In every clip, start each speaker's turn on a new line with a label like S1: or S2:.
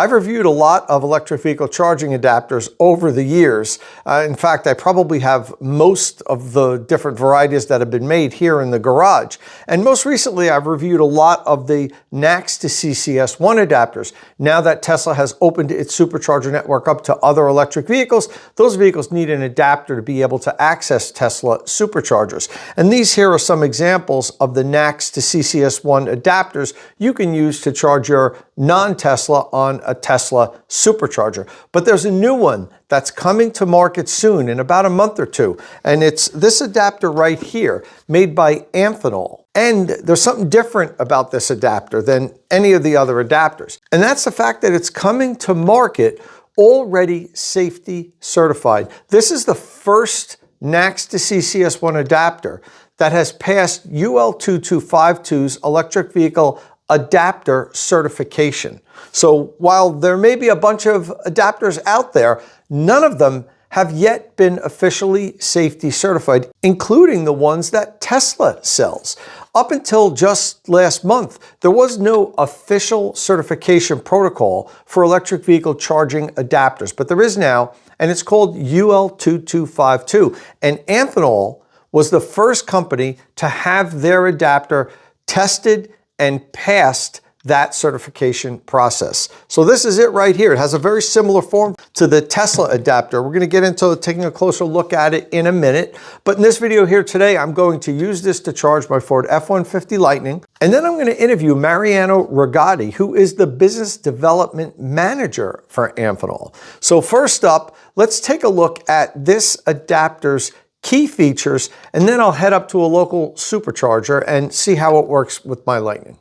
S1: I've reviewed a lot of electric vehicle charging adapters over the years. In fact, I probably have most of the different varieties that have been made here in the garage. And most recently, I've reviewed a lot of the NACS to CCS1 adapters. Now that Tesla has opened its Supercharger network up to other electric vehicles, those vehicles need an adapter to be able to access Tesla Superchargers. And these here are some examples of the NACS to CCS1 adapters you can use to charge your non-Tesla on a Tesla Supercharger. But there's a new one that's coming to market soon in about a month or two. And it's this adapter right here, made by Amphenol. And there's something different about this adapter than any of the other adapters. And that's the fact that it's coming to market already safety certified. This is the first NACS to CCS1 adapter that has passed UL 2252's electric vehicle adapter certification. So while there may be a bunch of adapters out there, none of them have yet been officially safety certified, including the ones that Tesla sells. Up until just last month, there was no official certification protocol for electric vehicle charging adapters, but there is now, and it's called UL 2252. And Amphenol was the first company to have their adapter tested and passed that certification process. So this is it right here. It has a very similar form to the Tesla adapter. We're going to get into taking a closer look at it in a minute. But in this video here today, I'm going to use this to charge my Ford F-150 Lightning. And then I'm going to interview Mariano Rigotti, who is the business development manager for Amphenol. So first up, let's take a look at this adapter's key features, and then I'll head up to a local supercharger and see how it works with my Lightning.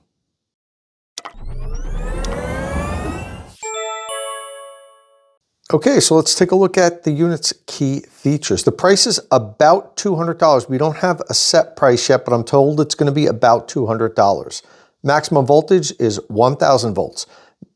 S1: Okay, so let's take a look at the unit's key features. The price is about $200. We don't have a set price yet, but I'm told it's going to be about $200. Maximum voltage is 1000 volts.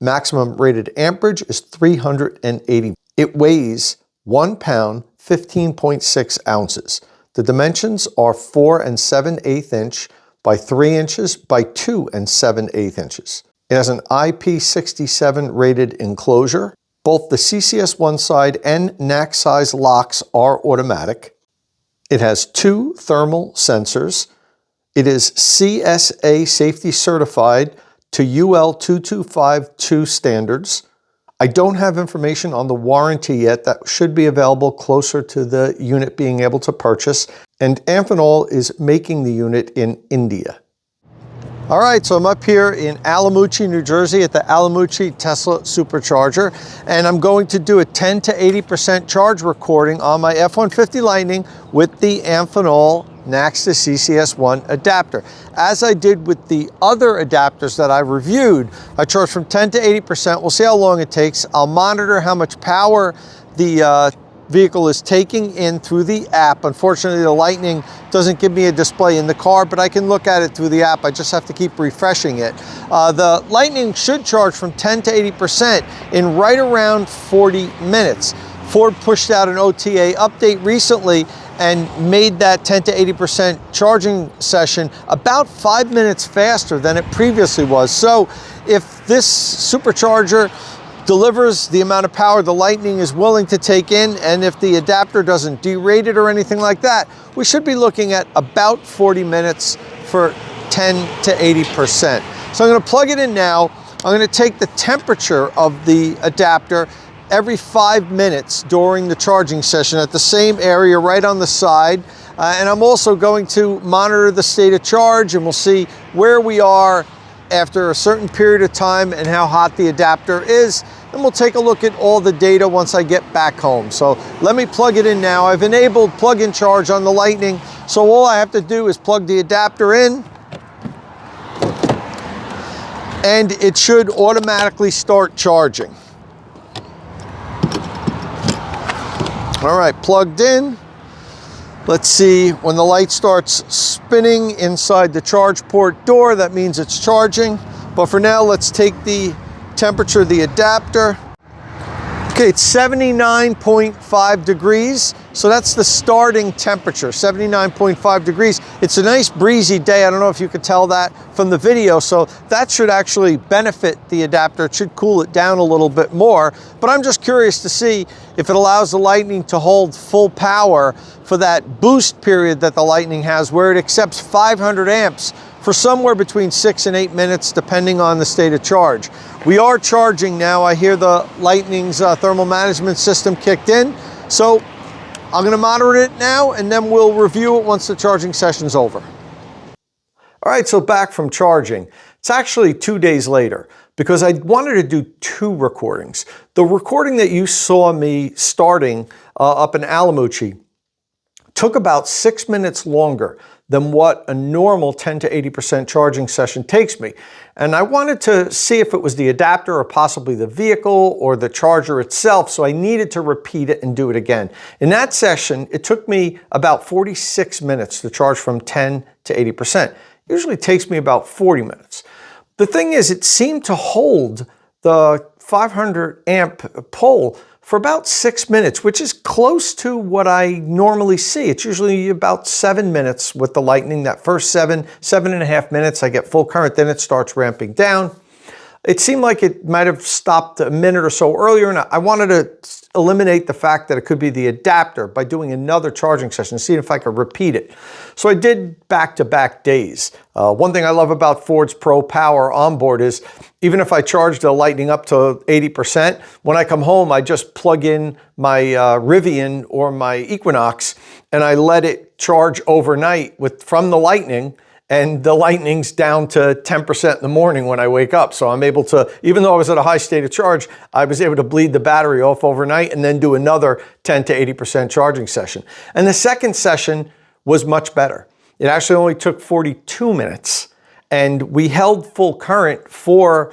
S1: Maximum rated amperage is 380. It weighs 1 pound, 15.6 ounces. The dimensions are 4 7/8 inch by 3 inches by 2 7/8 inches. It has an IP67 rated enclosure. Both the CCS1 side and NACS size locks are automatic. It has 2 thermal sensors. It is CSA safety certified to UL 2252 standards. I don't have information on the warranty yet. That should be available closer to the unit being able to purchase. And Amphenol is making the unit in India. All right, so I'm up here in Alamucci, New Jersey at the Alamucci Tesla Supercharger, and I'm going to do a 10 to 80% charge recording on my F-150 Lightning with the Amphenol NACS to CCS1 adapter. As I did with the other adapters that I reviewed, I charge from 10 to 80%. We'll see how long it takes. I'll monitor how much power the vehicle is taking in through the app. Unfortunately, the Lightning doesn't give me a display in the car, but I can look at it through the app. I just have to keep refreshing it. The Lightning should charge from 10 to 80% in right around 40 minutes. Ford pushed out an OTA update recently and made that 10 to 80% charging session about 5 minutes faster than it previously was. So if this supercharger delivers the amount of power the Lightning is willing to take in, and if the adapter doesn't derate it or anything like that, we should be looking at about 40 minutes for 10 to 80%. So I'm going to plug it in now. I'm going to take the temperature of the adapter every 5 minutes during the charging session at the same area right on the side. And I'm also going to monitor the state of charge, and we'll see where we are after a certain period of time and how hot the adapter is. And we'll take a look at all the data once I get back home. So let me plug it in now. I've enabled plug-in charge on the Lightning, so all I have to do is plug the adapter in, and it should automatically start charging. All right, plugged in. Let's see, when the light starts spinning inside the charge port door, that means it's charging. But for now, let's take the temperature of the adapter. Okay, it's 79.5 degrees. So that's the starting temperature, 79.5 degrees. It's a nice breezy day. I don't know if you could tell that from the video, so that should actually benefit the adapter. It should cool it down a little bit more, but I'm just curious to see if it allows the Lightning to hold full power for that boost period that the Lightning has, where it accepts 500 amps for somewhere between 6 and 8 minutes, depending on the state of charge. We are charging now. I hear the Lightning's thermal management system kicked in, so I'm going to monitor it now, and then we'll review it once the charging session's over. All right, so back from charging. It's actually 2 days later because I wanted to do 2 recordings. The recording that you saw me starting up in Alamucci took about 6 minutes longer than what a normal 10 to 80% charging session takes me. And I wanted to see if it was the adapter or possibly the vehicle or the charger itself, so I needed to repeat it and do it again. In that session, it took me about 46 minutes to charge from 10 to 80%. Usually takes me about 40 minutes. The thing is, it seemed to hold the 500 amp pole for about 6 minutes, which is close to what I normally see. It's usually about 7 minutes with the Lightning. That first 7.5 minutes, I get full current, then it starts ramping down. It seemed like it might have stopped a minute or so earlier, and I wanted to eliminate the fact that it could be the adapter by doing another charging session, seeing if I could repeat it. So I did back-to-back days. One thing I love about Ford's Pro Power onboard is even if I charge the Lightning up to 80%, when I come home, I just plug in my Rivian or my Equinox, and I let it charge overnight from the Lightning, and the Lightning's down to 10% in the morning when I wake up. So I'm able to, even though I was at a high state of charge, I was able to bleed the battery off overnight and then do another 10 to 80% charging session. And the second session was much better. It actually only took 42 minutes, and we held full current for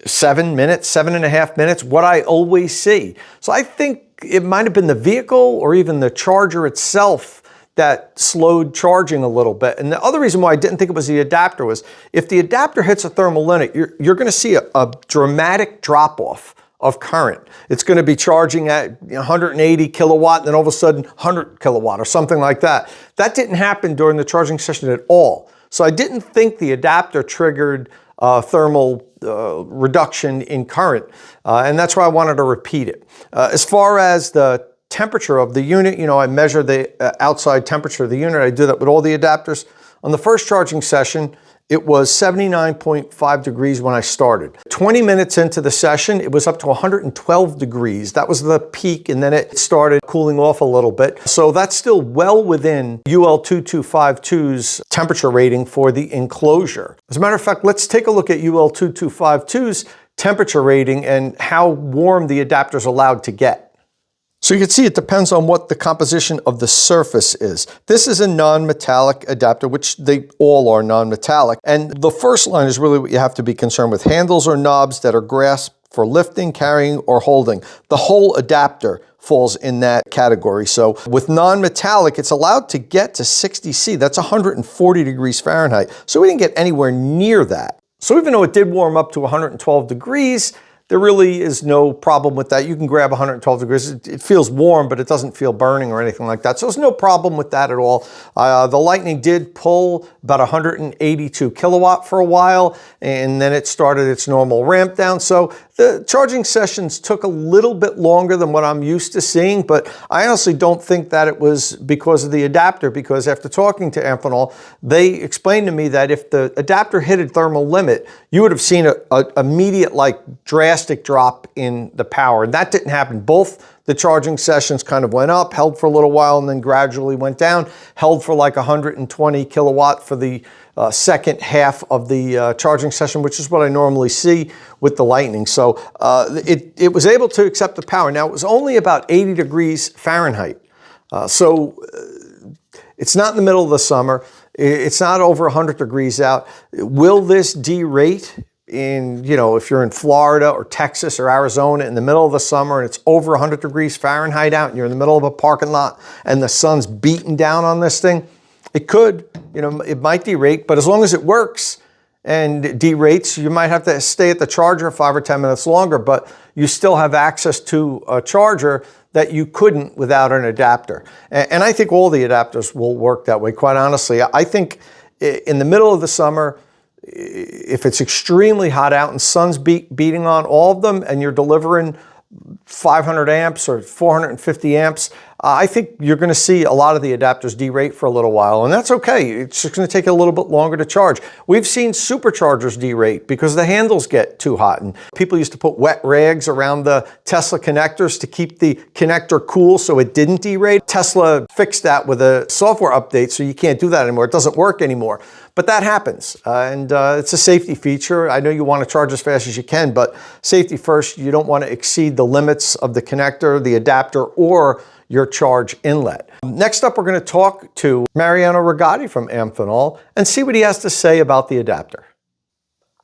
S1: 7 minutes, 7.5 minutes, what I always see. So I think it might have been the vehicle or even the charger itself that slowed charging a little bit. And the other reason why I didn't think it was the adapter was if the adapter hits a thermal limit, you're going to see a dramatic drop off of current. It's going to be charging at 180 kilowatt and then all of a sudden 100 kilowatt or something like that. That didn't happen during the charging session at all. So I didn't think the adapter triggered thermal reduction in current, and that's why I wanted to repeat it. As far as the temperature of the unit, I measure the outside temperature of the unit. I do that with all the adapters. On the first charging session, it was 79.5 degrees when I started. 20 minutes into the session, it was up to 112 degrees. That was the peak, and then it started cooling off a little bit. So that's still well within UL2252's temperature rating for the enclosure. As a matter of fact, let's take a look at UL2252's temperature rating and how warm the adapter is allowed to get. So you can see it depends on what the composition of the surface is. This is a non-metallic adapter, which they all are non-metallic. And the first line is really what you have to be concerned with. Handles or knobs that are grasped for lifting, carrying, or holding. The whole adapter falls in that category. So with non-metallic, it's allowed to get to 60 C. That's 140 degrees Fahrenheit. So we didn't get anywhere near that. So even though it did warm up to 112 degrees, there really is no problem with that. You can grab 112 degrees. It feels warm, but it doesn't feel burning or anything like that. So there's no problem with that at all. The Lightning did pull about 182 kilowatt for a while, and then it started its normal ramp down. So the charging sessions took a little bit longer than what I'm used to seeing, but I honestly don't think that it was because of the adapter, because after talking to Amphenol, they explained to me that if the adapter hit a thermal limit, you would have seen an immediate, drastic drop in the power. And that didn't happen. Both the charging sessions kind of went up, held for a little while, and then gradually went down, held for like 120 kilowatt for the second half of the charging session, which is what I normally see with the Lightning. So it was able to accept the power. Now, it was only about 80 degrees Fahrenheit. So it's not in the middle of the summer. It's not over 100 degrees out. Will this derate in, if you're in Florida or Texas or Arizona in the middle of the summer and it's over 100 degrees Fahrenheit out and you're in the middle of a parking lot and the sun's beating down on this thing? It could, it might derate, but as long as it works and it derates, you might have to stay at the charger 5 or 10 minutes longer, but you still have access to a charger that you couldn't without an adapter. And I think all the adapters will work that way, quite honestly. I think in the middle of the summer, if it's extremely hot out and sun's beating on all of them and you're delivering 500 amps or 450 amps, I think you're going to see a lot of the adapters derate for a little while, and that's okay. It's just going to take a little bit longer to charge. We've seen superchargers derate because the handles get too hot, and people used to put wet rags around the Tesla connectors to keep the connector cool so it didn't derate. Tesla fixed that with a software update, so you can't do that anymore. It doesn't work anymore. But that happens, and it's a safety feature. I know you want to charge as fast as you can, but safety first. You don't want to exceed the limits of the connector, the adapter, or your charge inlet. Next up, we're going to talk to Mariano Rigotti from Amphenol and see what he has to say about the adapter.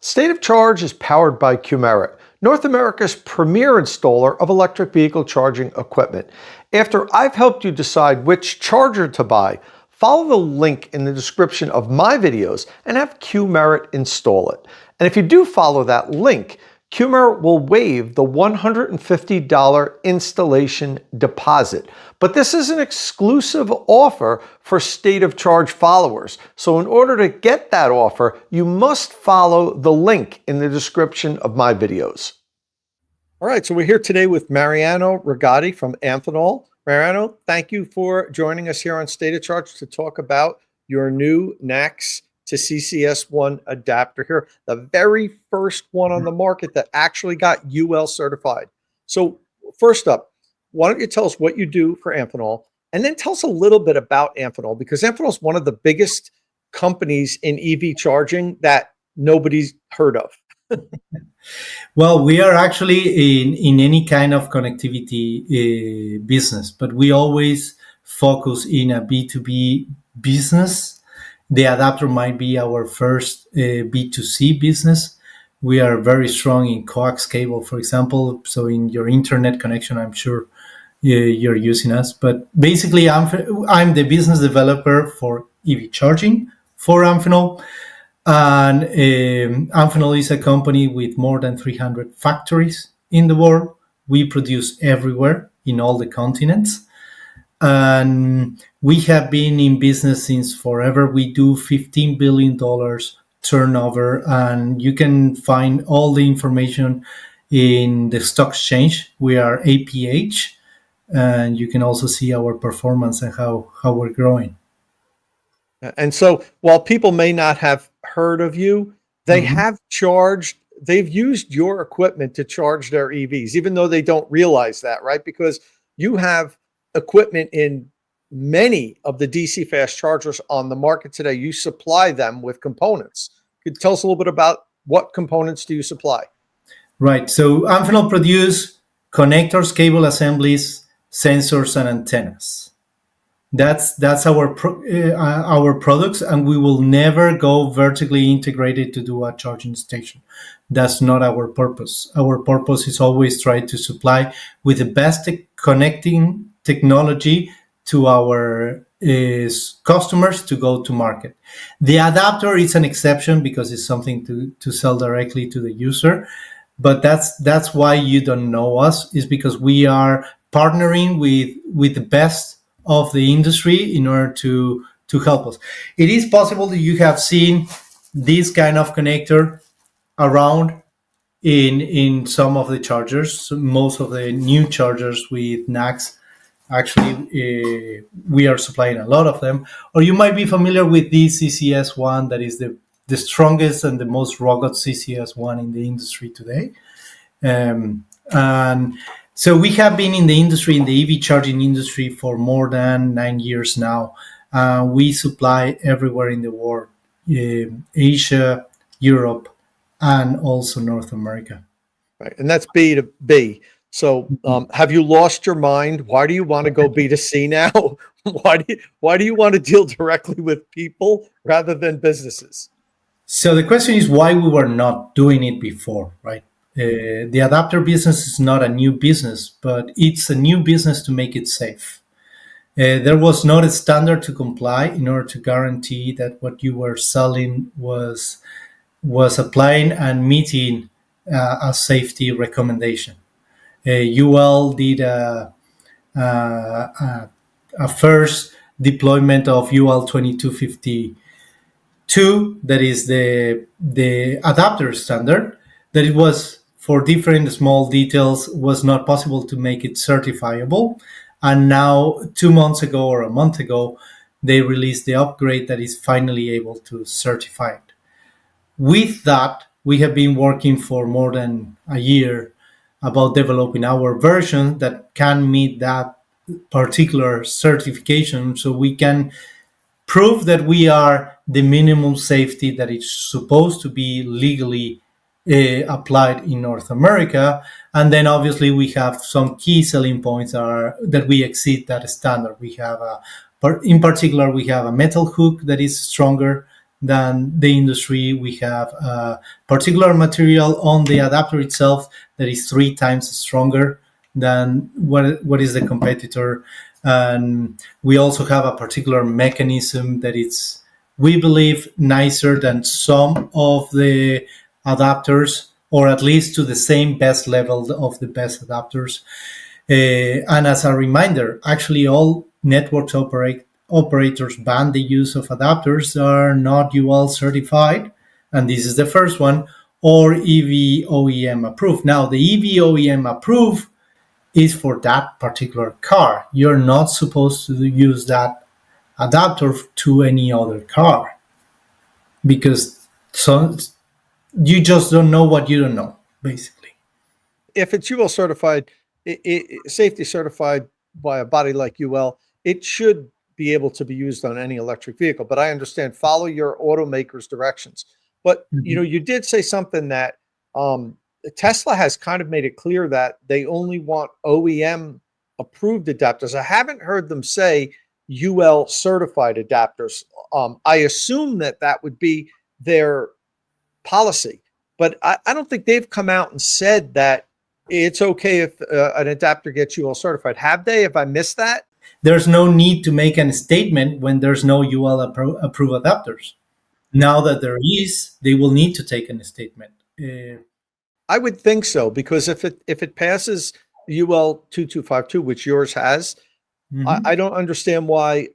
S1: State of Charge is powered by Qmerit, North America's premier installer of electric vehicle charging equipment. After I've helped you decide which charger to buy, follow the link in the description of my videos and have Qmerit install it. And if you do follow that link, Qmerit will waive the $150 installation deposit. But this is an exclusive offer for State of Charge followers. So in order to get that offer, you must follow the link in the description of my videos. All right, so we're here today with Mariano Rigotti from Amphenol. Mariano, thank you for joining us here on State of Charge to talk about your new NACS to CCS1 adapter here, the very first one on the market that actually got UL certified. So first up, why don't you tell us what you do for Amphenol, and then tell us a little bit about Amphenol, because Amphenol is one of the biggest companies in EV charging that nobody's heard of.
S2: Well, we are actually in any kind of connectivity business, but we always focus in a B2B business. The adapter might be our first B2C business. We are very strong in coax cable, for example. So in your internet connection, I'm sure you're using us. But basically, I'm the business developer for EV charging for Amphenol. And Amphenol is a company with more than 300 factories in the world. We produce everywhere in all the continents. And we have been in business since forever. We do $15 billion turnover, and you can find all the information in the stock exchange. We are APH, and you can also see our performance and how we're growing.
S1: And so while people may not have heard of you, they have they've used your equipment to charge their EVs, even though they don't realize that, right? Because you have equipment in many of the DC fast chargers on the market today. You supply them with components. Could you tell us a little bit about what components do you supply?
S2: Right. So Amphenol produce connectors, cable assemblies, sensors, and antennas. That's our products, and we will never go vertically integrated to do a charging station. That's not our purpose. Our purpose is always try to supply with the best connecting technology to our customers to go to market. The adapter is an exception because it's something to sell directly to the user. But that's why you don't know us, is because we are partnering with the best of the industry in order to help us. It is possible that you have seen this kind of connector around in some of the chargers. So most of the new chargers with NACS, actually, we are supplying a lot of them. Or you might be familiar with the CCS1, that is the strongest and the most rugged CCS1 in the industry today. And so we have been in the industry, in the EV charging industry, for more than 9 years now. We supply everywhere in the world, Asia, Europe, and also North America.
S1: Right, and that's B to B. So have you lost your mind? Why do you want to go B2C now? Why do you want to deal directly with people rather than businesses?
S2: So the question is why we were not doing it before, right? The adapter business is not a new business, but it's a new business to make it safe. There was not a standard to comply in order to guarantee that what you were selling was applying and meeting a safety recommendation. UL did a a first deployment of UL 2252, that is the adapter standard, that it was for different small details was not possible to make it certifiable. And now 2 months ago or a month ago, they released the upgrade that is finally able to certify it. With that, we have been working for more than a year about developing our version that can meet that particular certification, so we can prove that we are the minimum safety that is supposed to be legally applied in North America. And then obviously we have some key selling points that we exceed that standard. We have in particular, we have a metal hook that is stronger than the industry. We have a particular material on the adapter itself that is 3 times stronger than what is the competitor. And we also have a particular mechanism that is, we believe, nicer than some of the adapters, or at least to the same best level of the best adapters. And as a reminder, actually all networks operators ban the use of adapters that are not UL certified, and this is the first one, or EV OEM approved. Now, the EV OEM approved is for that particular car. You're not supposed to use that adapter to any other car, because you just don't know what you don't know, basically.
S1: If it's UL certified, safety certified by a body like UL, it should be able to be used on any electric vehicle. But I understand, follow your automaker's directions. But you did say something that Tesla has kind of made it clear that they only want OEM approved adapters. I haven't heard them say UL certified adapters. I assume that would be their policy, but I don't think they've come out and said that it's okay if an adapter gets UL certified. Have they? Have I missed that?
S2: There's no need to make a statement when there's no UL approved adapters. Now that there is, they will need to take a statement.
S1: I would think so, because if it passes UL 2252, which yours has, I don't understand why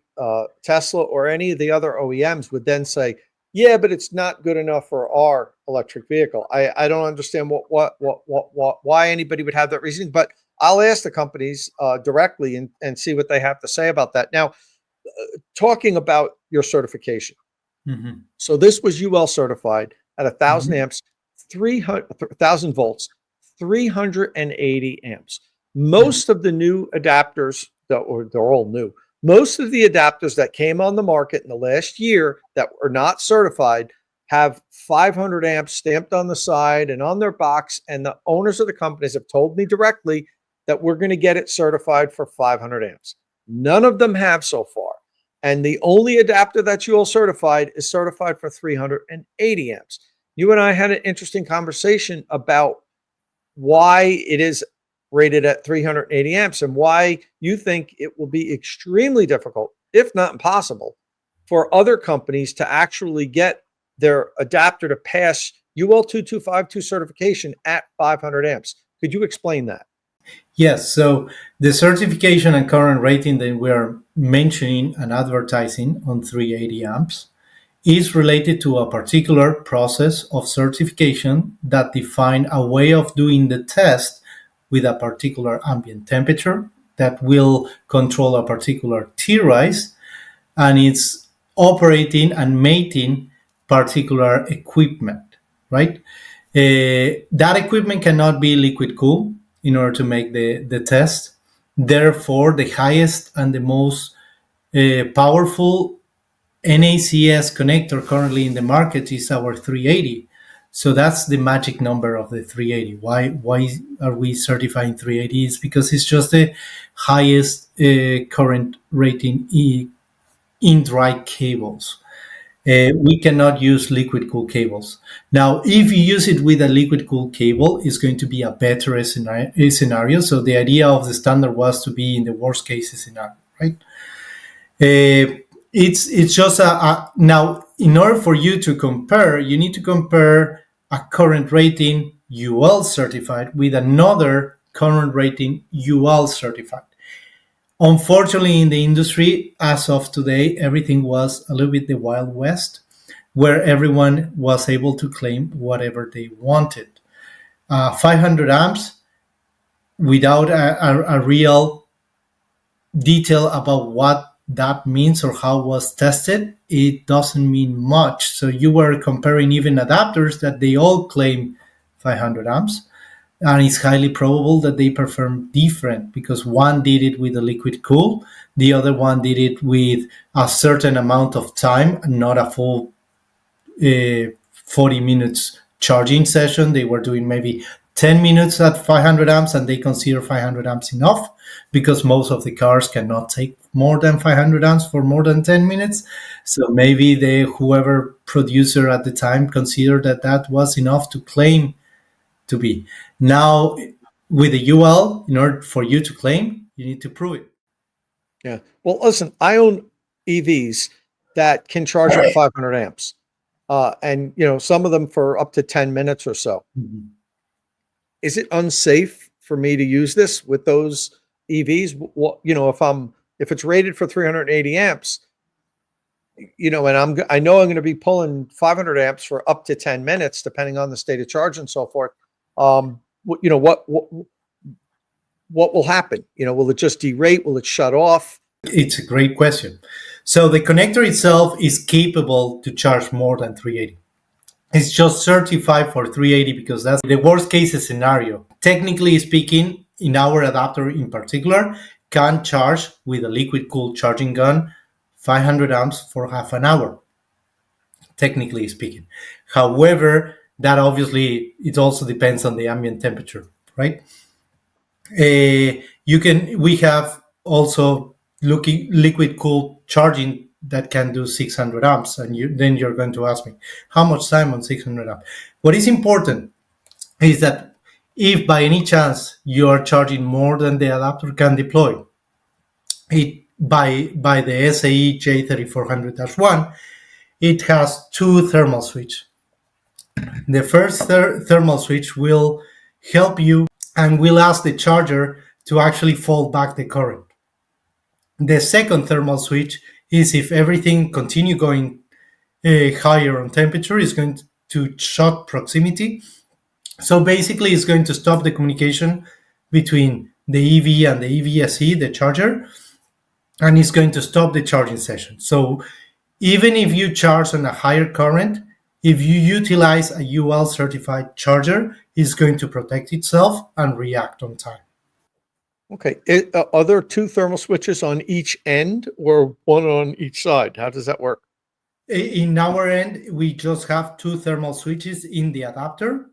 S1: Tesla or any of the other OEMs would then say, yeah, but it's not good enough for our electric vehicle. I don't understand why anybody would have that reasoning, but I'll ask the companies directly and see what they have to say about that. Now, talking about your certification. So this was UL certified at 1,000 amps, 1,000 volts, 380 amps. Most of the new adapters, they're all new. Most of the adapters that came on the market in the last year that were not certified have 500 amps stamped on the side and on their box. And the owners of the companies have told me directly that we're going to get it certified for 500 amps. None of them have so far. And the only adapter that's UL certified is certified for 380 amps. You and I had an interesting conversation about why it is rated at 380 amps and why you think it will be extremely difficult, if not impossible, for other companies to actually get their adapter to pass UL 2252 certification at 500 amps. Could you explain that?
S2: Yes. So the certification and current rating that we are mentioning and advertising on 380 amps is related to a particular process of certification that define a way of doing the test with a particular ambient temperature that will control a particular T-rise, and it's operating and mating particular equipment, right? That equipment cannot be liquid cooled in order to make the test. Therefore, the highest and the most powerful NACS connector currently in the market is our 380. So that's the magic number of the 380. Why are we certifying 380? It's because it's just the highest current rating in dry cables. We cannot use liquid cooled cables. Now, if you use it with a liquid cooled cable, it's going to be a better scenario. So the idea of the standard was to be in the worst case scenario, right? It's just now, in order for you to compare, you need to compare a current rating UL certified with another current rating UL certified. Unfortunately, in the industry, as of today, everything was a little bit the Wild West, where everyone was able to claim whatever they wanted. 500 amps without a real detail about what that means or how it was tested, it doesn't mean much. So you were comparing even adapters that they all claim 500 amps, and it's highly probable that they perform different because one did it with a liquid cool, the other one did it with a certain amount of time, not a full 40 minutes charging session. They were doing maybe 10 minutes at 500 amps, and they consider 500 amps enough because most of the cars cannot take more than 500 amps for more than 10 minutes. So maybe whoever producer at the time considered that that was enough to claim to be. Now, with the UL, in order for you to claim, you need to prove it.
S1: Yeah. Well, listen, I own EVs that can charge at 500 amps. And some of them for up to 10 minutes or so.
S2: Mhm.
S1: Is it unsafe for me to use this with those EVs? Well, if it's rated for 380 amps, and I know I'm going to be pulling 500 amps for up to 10 minutes, depending on the state of charge and so forth. What will happen? Will it just derate? Will it shut off?
S2: It's a great question. So the connector itself is capable to charge more than 380. It's just certified for 380 because that's the worst case scenario. Technically speaking, in our adapter in particular, can charge with a liquid cooled charging gun 500 amps for half an hour, technically speaking. However, that obviously it also depends on the ambient temperature, right? We have also liquid cooled charging that can do 600 amps, and then you're going to ask me how much time on 600 amps. What is important is that if by any chance you are charging more than the adapter can deploy, it by the SAE J3400-1, it has two thermal switch. The first thermal switch will help you and will ask the charger to actually fold back the current. The second thermal switch is if everything continue going higher on temperature, is going to shut proximity. So basically it's going to stop the communication between the EV and the EVSE, the charger, and it's going to stop the charging session. So even if you charge on a higher current, if you utilize a UL certified charger, it's going to protect itself and react on time.
S1: Okay. Are there two thermal switches on each end or one on each side? How does that work?
S2: In our end, we just have two thermal switches in the adapter,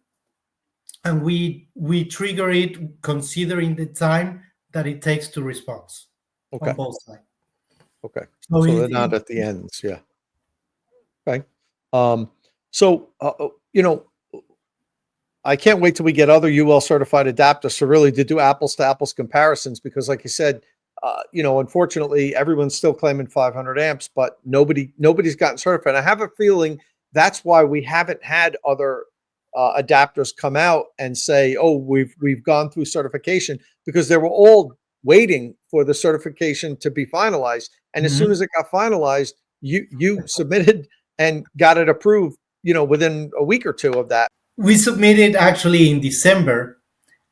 S2: and we trigger it considering the time that it takes to respond on both sides.
S1: Okay. So they're not at the ends. Yeah. Okay. I can't wait till we get other UL certified adapters to do apples to apples comparisons, because like you said, unfortunately everyone's still claiming 500 amps, but nobody's gotten certified. I have a feeling that's why we haven't had other adapters come out and say, oh, we've gone through certification, because they were all waiting for the certification to be finalized. And as soon as it got finalized, you submitted and got it approved, within a week or two of that.
S2: We submitted actually in December,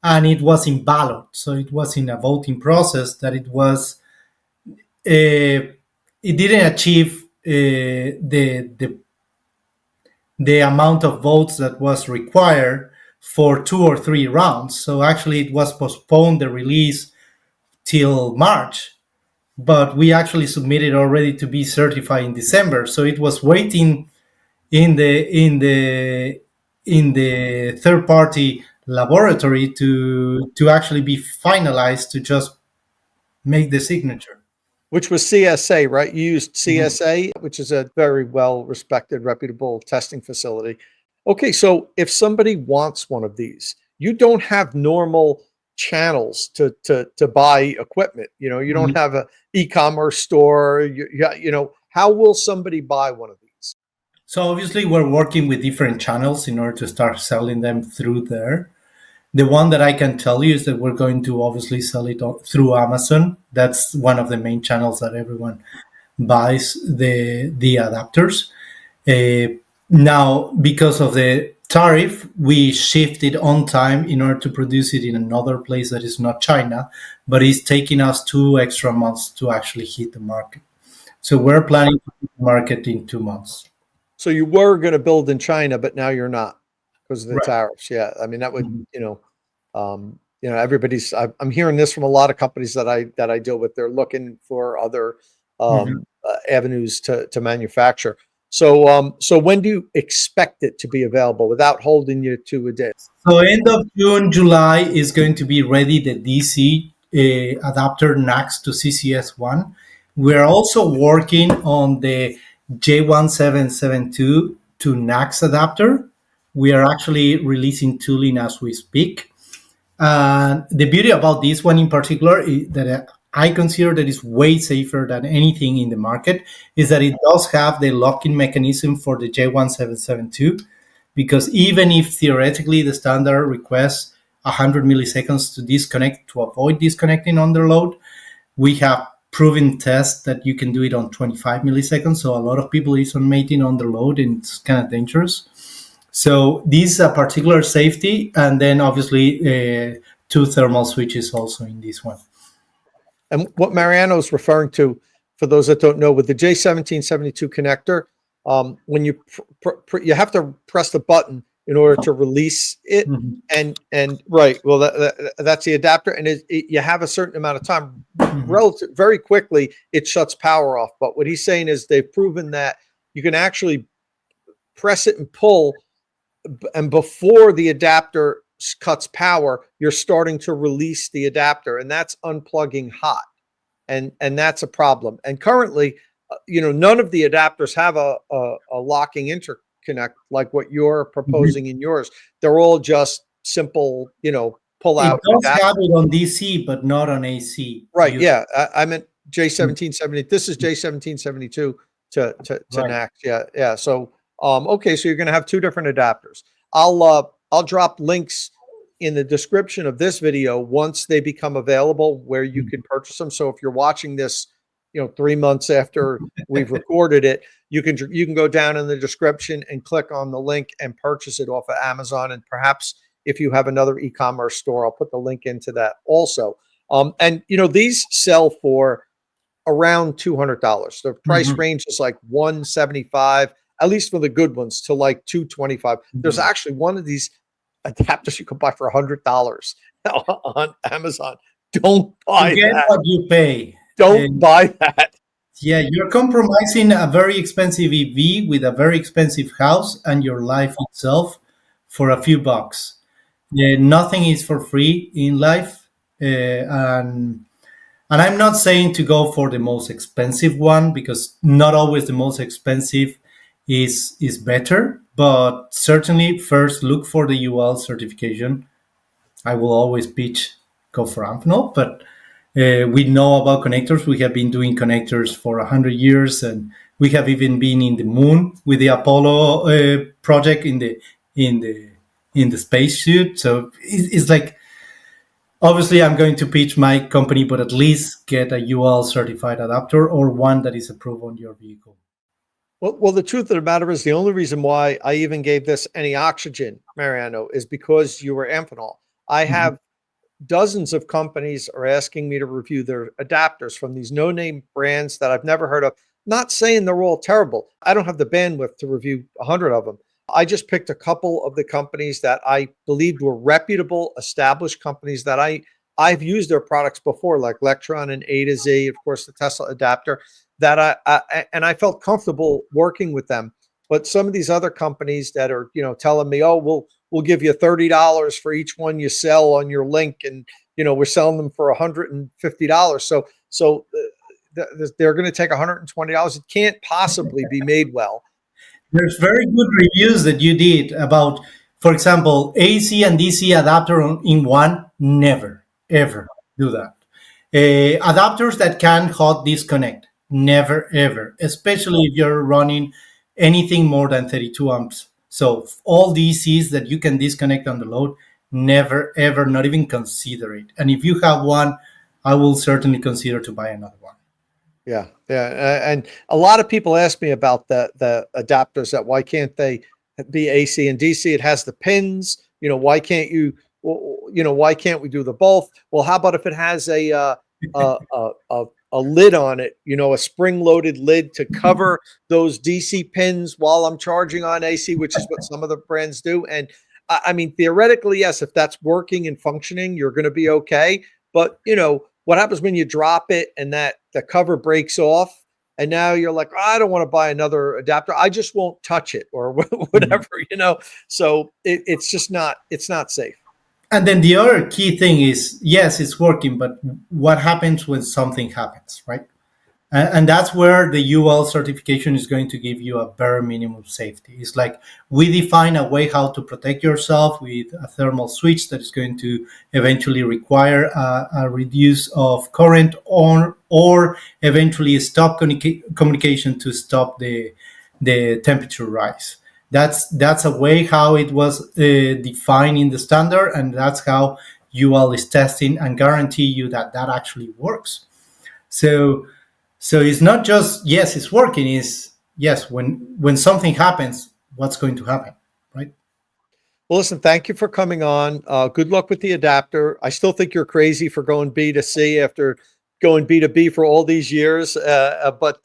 S2: and it was in ballot. So it was in a voting process that it didn't achieve the amount of votes that was required for 2 or 3 rounds. So actually it was postponed, the release, till March, but we actually submitted already to be certified in December. So it was waiting in the third party laboratory to actually be finalized to just make the signature.
S1: Which was CSA, right? You used CSA, which is a very well respected, reputable testing facility. Okay, so if somebody wants one of these, you don't have normal channels to buy equipment. You don't have an e-commerce store. How will somebody buy one of these?
S2: So obviously we're working with different channels in order to start selling them through there. The one that I can tell you is that we're going to obviously sell it through Amazon. That's one of the main channels that everyone buys the adapters. Uh, Now, because of the tariff, we shifted on time in order to produce it in another place that is not China, but it's taking us 2 extra months to actually hit the market. So we're planning to hit the market in 2 months.
S1: So you were going to build in China, but now you're not because of the
S2: Right.
S1: tariffs. Yeah, I mean that would,
S2: Mhm.
S1: everybody's. I'm hearing this from a lot of companies that I deal with. They're looking for other
S2: Mhm.
S1: avenues to manufacture. So when do you expect it to be available without holding you to a date?
S2: So end of June, July is going to be ready the DC adapter NACS to CCS1. We're also working on the J1772 to NACS adapter. We are actually releasing tooling as we speak. The beauty about this one in particular is that I consider that it's way safer than anything in the market is that it does have the locking mechanism for the J1772 because even if theoretically the standard requests 100 milliseconds to disconnect to avoid disconnecting under load, we have proven tests that you can do it on 25 milliseconds. So a lot of people is on mating under load and it's kind of dangerous. So this is a particular safety, and then obviously two thermal switches also in this one.
S1: And what Mariano is referring to, for those that don't know, with the J1772 connector, when you have to press the button in order to release it,
S2: Mhm.
S1: and right, well that's the adapter, and you have a certain amount of time.
S2: Mhm.
S1: Relative, very quickly, it shuts power off. But what he's saying is they've proven that you can actually press it and pull, and before the adapter cuts power, you're starting to release the adapter, and that's unplugging hot, and that's a problem. And currently, none of the adapters have a locking interconnect like what you're
S2: Mhm.
S1: proposing in yours. They're all just simple, pull
S2: It
S1: out
S2: does have
S1: adapter.
S2: it on DC, but not on AC.
S1: Right?
S2: You
S1: Yeah, I meant J1770. This is J1772 to
S2: right.
S1: NACS. Yeah, yeah. So okay, so you're going to have two different adapters. I'll drop links in the description of this video once they become available where you
S2: Mhm.
S1: can purchase them. So if you're watching this, 3 months after we've recorded it, you can go down in the description and click on the link and purchase it off of Amazon. And perhaps if you have another e-commerce store, I'll put the link into that also. And these sell for around $200. The price
S2: Mhm.
S1: range is like 175, at least for the good ones, to like 225. There's
S2: Mhm.
S1: actually one of these adapters you can buy for $100 on Amazon. Don't
S2: You
S1: buy
S2: get
S1: that.
S2: what you pay.
S1: Don't
S2: And
S1: buy that.
S2: yeah, you're compromising a very expensive EV with a very expensive house and your life itself for a few bucks. Yeah, nothing is for free in life, and I'm not saying to go for the most expensive one because not always the most expensive is better. But certainly, first look for the UL certification. I will always pitch go for Amphenol, but we know about connectors. We have been doing connectors for 100 years, and we have even been in the moon with the Apollo project in the in the spacesuit. So it's like obviously I'm going to pitch my company, but at least get a UL certified adapter or one that is approved on your vehicle.
S1: Well, the truth of the matter is the only reason why I even gave this any oxygen, Mariano, is because you were Amphenol. I
S2: Mhm.
S1: have dozens of companies are asking me to review their adapters from these no-name brands that I've never heard of. Not saying they're all terrible. I don't have the bandwidth to review 100 of them. I just picked a couple of the companies that I believed were reputable, established companies that I've used their products before, like Lectron and A to Z, of course, the Tesla adapter, that I felt comfortable working with them. But some of these other companies that are, telling me, oh, we'll give you $30 for each one you sell on your link, and we're selling them for $150. So they're going to take $120. It can't possibly be made well.
S2: There's very good reviews that you did about, for example, AC and DC adapter in one. Never, ever do that. Adapters that can hot disconnect. Never, ever. Especially if you're running anything more than 32 amps. So all DCs that you can disconnect on the load. never, ever, not even consider it. And if you have one, I will certainly consider to buy another one.
S1: Yeah, and a lot of people ask me about the adapters. That why can't they be AC and DC? It has the pins. Why can't you? Why can't we do the both? Well, how about if it has a lid on it? A spring-loaded lid to cover those DC pins while I'm charging on AC, which is what some of the brands do. And I mean, theoretically, yes, if that's working and functioning, you're going to be okay. But what happens when you drop it and that the cover breaks off, and now you're like, oh, I don't want to buy another adapter. I just won't touch it or whatever, So it's not safe.
S2: And then the other key thing is, yes, it's working, but what happens when something happens, right? And that's where the UL certification is going to give you a bare minimum safety. It's like we define a way how to protect yourself with a thermal switch that is going to eventually require a reduce of current or eventually stop communication to stop the temperature rise. That's a way how it was defined in the standard, and that's how UL is testing and guarantee you that actually works. So it's not just yes, it's working. Is yes, when something happens, what's going to happen, right?
S1: Well, listen, thank you for coming on. Good luck with the adapter. I still think you're crazy for going B to C after going B to B for all these years, but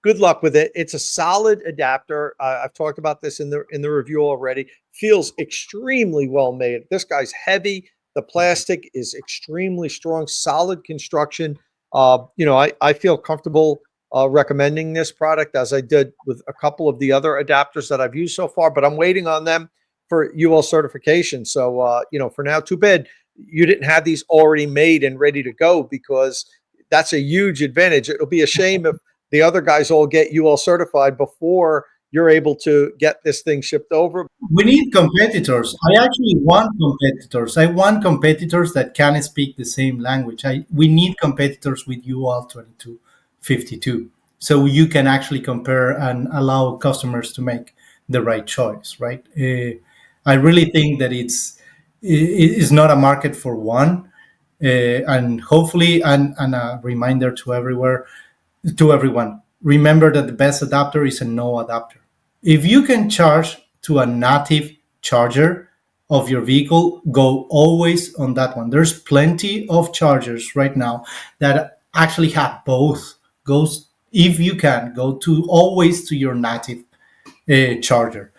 S1: good luck with it. It's a solid adapter. I've talked about this in the review already. Feels extremely well made. This guy's heavy. The plastic is extremely strong, solid construction. I feel comfortable recommending this product as I did with a couple of the other adapters that I've used so far, but I'm waiting on them for UL certification. So, for now, too bad you didn't have these already made and ready to go, because that's a huge advantage. It'll be a shame if the other guys all get UL certified before you're able to get this thing shipped over.
S2: We need competitors. I actually want competitors. I want competitors that can speak the same language. We need competitors with UL 2252. So you can actually compare and allow customers to make the right choice, right? I really think that it is not a market for one. And hopefully, and a reminder to everyone, remember that the best adapter is a no adapter. If you can charge to a native charger of your vehicle, go always on that one. There's plenty of chargers right now that actually have both. If you can, go always to your native charger.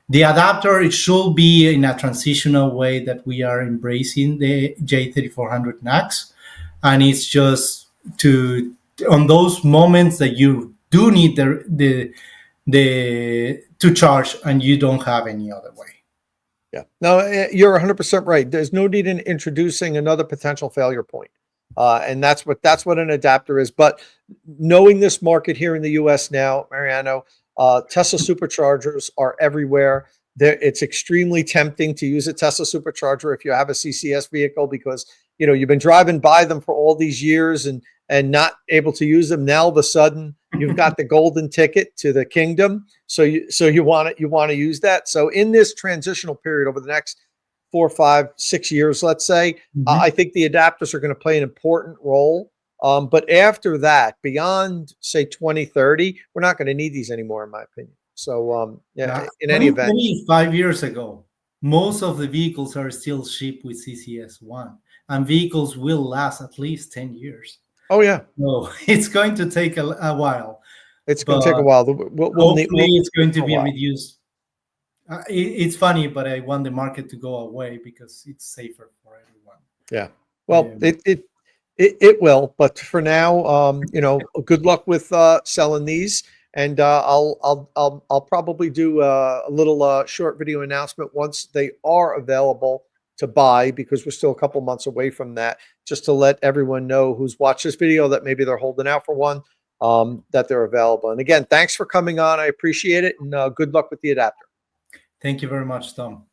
S2: The adapter, it should be in a transitional way that we are embracing the J3400 NACS, and it's just on those moments that you do need to charge and you don't have any other way.
S1: Yeah, no, you're 100% right. There's no need in introducing another potential failure point. And that's what an adapter is. But knowing this market here in the US now, Mariano, Tesla superchargers are everywhere. It's extremely tempting to use a Tesla supercharger if you have a CCS vehicle, because you've been driving by them for all these years and not able to use them. Now all of a sudden you've got the golden ticket to the kingdom, so you want to use that. So in this transitional period over the next 4, 5, 6 years, let's say, I think the adapters are going to play an important role. But after that, beyond say 2030, we're not going to need these anymore, in my opinion. So in any event,
S2: 25 years ago, most of the vehicles are still shipped with CCS1, and vehicles will last at least 10 years.
S1: Oh yeah.
S2: So it's going to take a while.
S1: It's going to take a while.
S2: Hopefully it's going to be reduced. It's funny, but I want the market to go away because it's safer for everyone.
S1: Yeah. Well, it will, but for now, good luck with selling these, and I'll probably do a little short video announcement once they are available to buy, because we're still a couple months away from that, just to let everyone know who's watched this video that maybe they're holding out for one, that they're available. And again, thanks for coming on. I appreciate it, and good luck with the adapter.
S2: Thank you very much, Tom.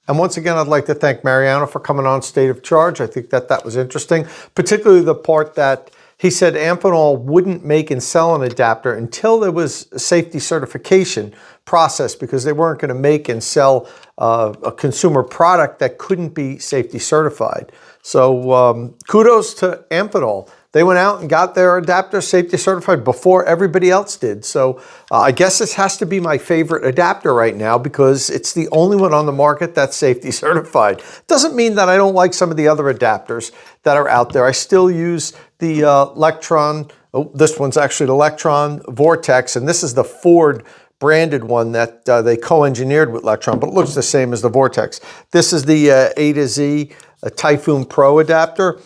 S1: And once again, I'd like to thank Mariano for coming on State of Charge. I think that was interesting, particularly the part that He said Amphenol wouldn't make and sell an adapter until there was a safety certification process, because they weren't going to make and sell a consumer product that couldn't be safety certified. So kudos to Amphenol. They went out and got their adapter safety certified before everybody else did. So I guess this has to be my favorite adapter right now, because it's the only one on the market that's safety certified. Doesn't mean that I don't like some of the other adapters that are out there. I still use the Electron. Oh, this one's actually the Electron Vortex, and this is the Ford branded one that they co-engineered with Electron, but it looks the same as the Vortex. This is the A to Z Typhoon Pro adapter.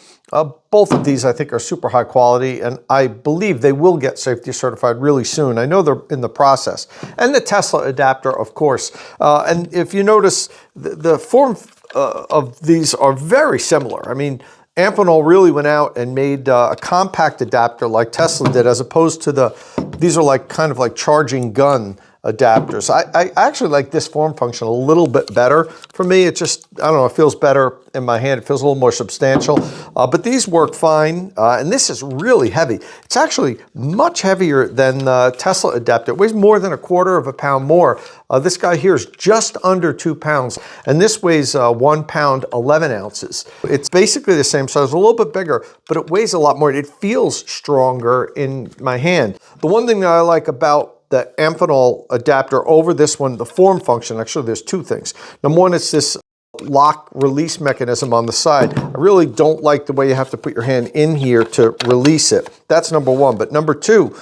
S1: Both of these I think are super high quality, and I believe they will get safety certified really soon. I know they're in the process. And the Tesla adapter, of course. And if you notice, the form of these are very similar. I mean, Amphenol really went out and made a compact adapter like Tesla did, as opposed to these are like kind of like charging gun adapters. I actually like this form function a little bit better. For me, it just, I don't know, it feels better in my hand. It feels a little more substantial, but these work fine. And this is really heavy. It's actually much heavier than the Tesla adapter. It weighs more than 1/4 pound more. This guy here is just under 2 pounds, and this weighs 1 pound, 11 ounces. It's basically the same size, a little bit bigger, but it weighs a lot more. It feels stronger in my hand. The one thing that I like about the Amphenol adapter over this one, the form function, actually there's two things. Number one, it's this lock release mechanism on the side. I really don't like the way you have to put your hand in here to release it. That's number one. But number two,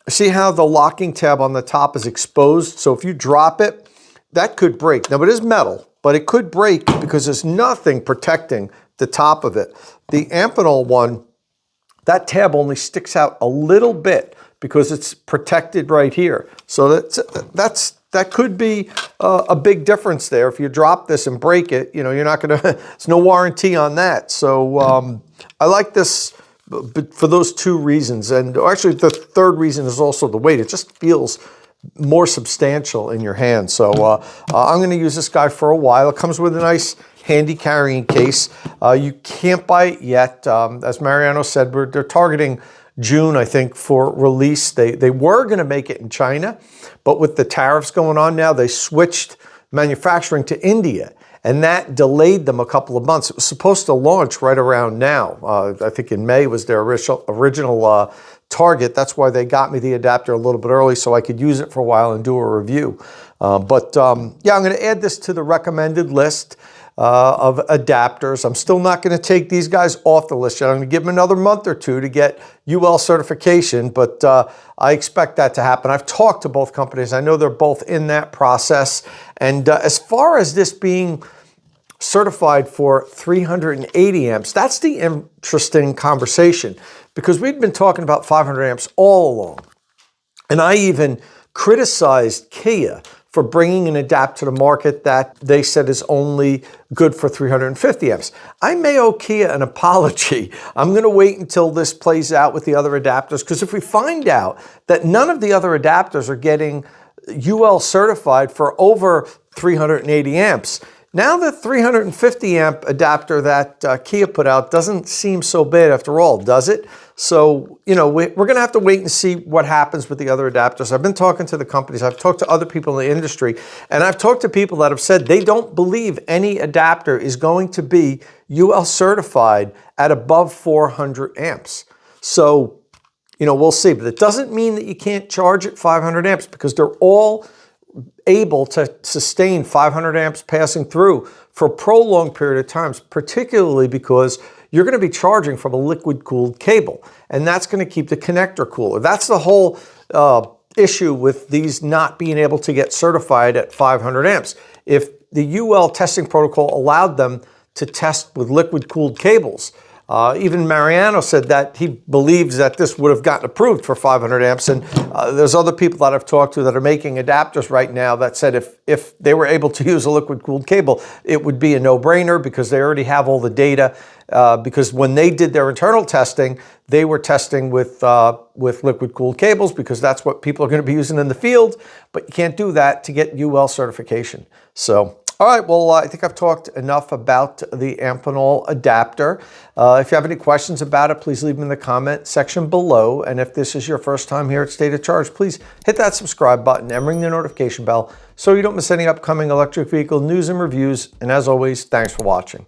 S1: see how the locking tab on the top is exposed? So if you drop it, that could break. Now it is metal, but it could break because there's nothing protecting the top of it. The Amphenol one, that tab only sticks out a little bit because it's protected right here. So that could be a big difference there. If you drop this and break it, you know, you're not gonna, there's no warranty on that. So I like this for those two reasons. And actually the third reason is also the weight. It just feels more substantial in your hand. So I'm gonna use this guy for a while. It comes with a nice handy carrying case. You can't buy it yet. As Mariano said, they're targeting June, I think, for release. They were going to make it in China, but with the tariffs going on now, they switched manufacturing to India, and that delayed them a couple of months. It was supposed to launch right around now. I think in May was their original target. That's why they got me the adapter a little bit early so I could use it for a while and do a review. Yeah, I'm going to add this to the recommended list of adapters. I'm still not going to take these guys off the list yet. I'm going to give them another month or two to get UL certification, but I expect that to happen. I've talked to both companies. I know they're both in that process. And as far as this being certified for 380 amps, that's the interesting conversation, because we've been talking about 500 amps all along. And I even criticized Kia for bringing an adapter to market that they said is only good for 350 amps. I may owe Kia an apology. I'm going to wait until this plays out with the other adapters, because if we find out that none of the other adapters are getting UL certified for over 380 amps, now the 350 amp adapter that Kia put out doesn't seem so bad after all, does it? So, you know, we're going to have to wait and see what happens with the other adapters. I've been talking to the companies. I've talked to other people in the industry, and I've talked to people that have said they don't believe any adapter is going to be UL certified at above 400 amps. So, you know, we'll see. But it doesn't mean that you can't charge at 500 amps, because they're all able to sustain 500 amps passing through for a prolonged period of times, particularly because you're going to be charging from a liquid-cooled cable, and that's going to keep the connector cooler. That's the whole issue with these not being able to get certified at 500 amps. If the UL testing protocol allowed them to test with liquid-cooled cables, even Mariano said that he believes that this would have gotten approved for 500 amps. And there's other people that I've talked to that are making adapters right now that said if they were able to use a liquid-cooled cable, it would be a no-brainer, because they already have all the data. Because when they did their internal testing, they were testing with liquid-cooled cables, because that's what people are going to be using in the field. But you can't do that to get UL certification. So All right, well, I think I've talked enough about the Amphenol adapter. If you have any questions about it, please leave them in the comment section below. And if this is your first time here at State of Charge, please hit that subscribe button and ring the notification bell so you don't miss any upcoming electric vehicle news and reviews. And as always, thanks for watching.